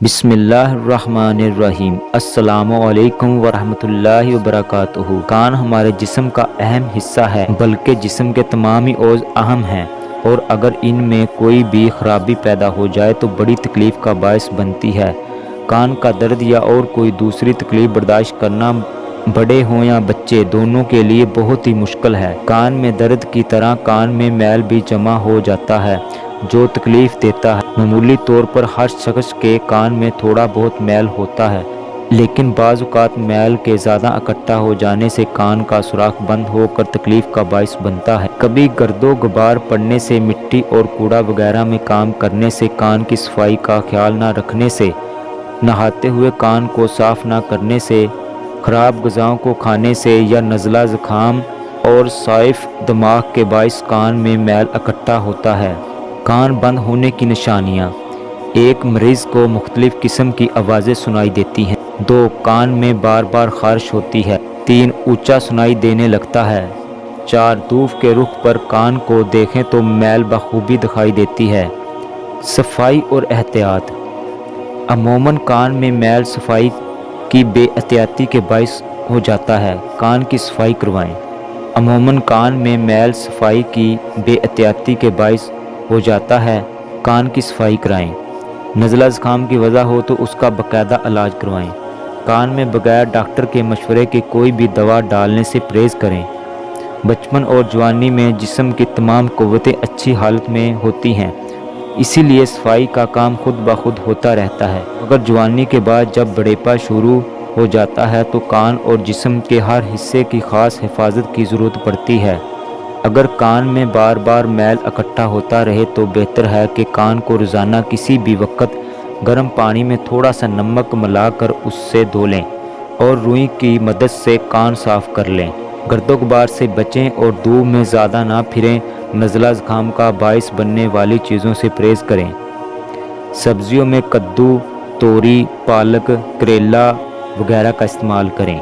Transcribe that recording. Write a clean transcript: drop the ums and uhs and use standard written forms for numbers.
بسم اللہ الرحمن الرحیم۔ السلام علیکم ورحمۃ اللہ وبرکاتہ۔ کان ہمارے جسم کا اہم حصہ ہے، بلکہ جسم کے تمام عضو اہم ہیں، اور اگر ان میں کوئی بھی خرابی پیدا ہو جائے تو بڑی تکلیف کا باعث بنتی ہے۔ کان کا درد یا اور کوئی دوسری تکلیف برداشت کرنا بڑے ہوں یا بچے دونوں کے لیے بہت ہی مشکل ہے۔ کان میں درد کی طرح کان میں میل بھی جمع ہو جاتا ہے جو تکلیف دیتا ہے۔ معمولی طور پر ہر شخص کے کان میں تھوڑا بہت میل ہوتا ہے، لیکن بعض اوقات میل کے زیادہ اکٹھا ہو جانے سے کان کا سوراخ بند ہو کر تکلیف کا باعث بنتا ہے۔ کبھی گرد و غبار پڑنے سے، مٹی اور کوڑا وغیرہ میں کام کرنے سے، کان کی صفائی کا خیال نہ رکھنے سے، نہاتے ہوئے کان کو صاف نہ کرنے سے، خراب غذاؤں کو کھانے سے، یا نزلہ زکام اور ضعف دماغ کے باعث کان میں میل اکٹھا ہوتا ہے۔ کان بند ہونے کی نشانیاں: ایک، مریض کو مختلف قسم کی آوازیں سنائی دیتی ہیں۔ 2، کان میں بار بار خارش ہوتی ہے۔ 3، اونچا سنائی دینے لگتا ہے۔ 4، دھوپ کے رخ پر کان کو دیکھیں تو میل بخوبی دکھائی دیتی ہے۔ صفائی اور احتیاط: عموماً کان میں میل صفائی کی بے احتیاطی کے باعث ہو جاتا ہے۔ کان کی صفائی کروائیں۔ عموماً کان میں میل صفائی کی بے احتیاطی کے باعث ہو جاتا ہے۔ کان کی صفائی کرائیں۔ نزلہ زکام کی وجہ ہو تو اس کا باقاعدہ علاج کروائیں۔ کان میں بغیر ڈاکٹر کے مشورے کے کوئی بھی دوا ڈالنے سے پرہیز کریں۔ بچپن اور جوانی میں جسم کی تمام قوتیں اچھی حالت میں ہوتی ہیں، اسی لیے صفائی کا کام خود بخود ہوتا رہتا ہے، مگر جوانی کے بعد جب بڑھیپا شروع ہو جاتا ہے تو کان اور جسم کے ہر حصے کی خاص حفاظت کی ضرورت پڑتی ہے۔ اگر کان میں بار بار میل اکٹھا ہوتا رہے تو بہتر ہے کہ کان کو روزانہ کسی بھی وقت گرم پانی میں تھوڑا سا نمک ملا کر اس سے دھو لیں اور روئی کی مدد سے کان صاف کر لیں۔ گرد و غبار سے بچیں اور دھوپ میں زیادہ نہ پھریں۔ نزلہ زکام کا باعث بننے والی چیزوں سے پرہیز کریں۔ سبزیوں میں کدو، توری، پالک، کریلا وغیرہ کا استعمال کریں۔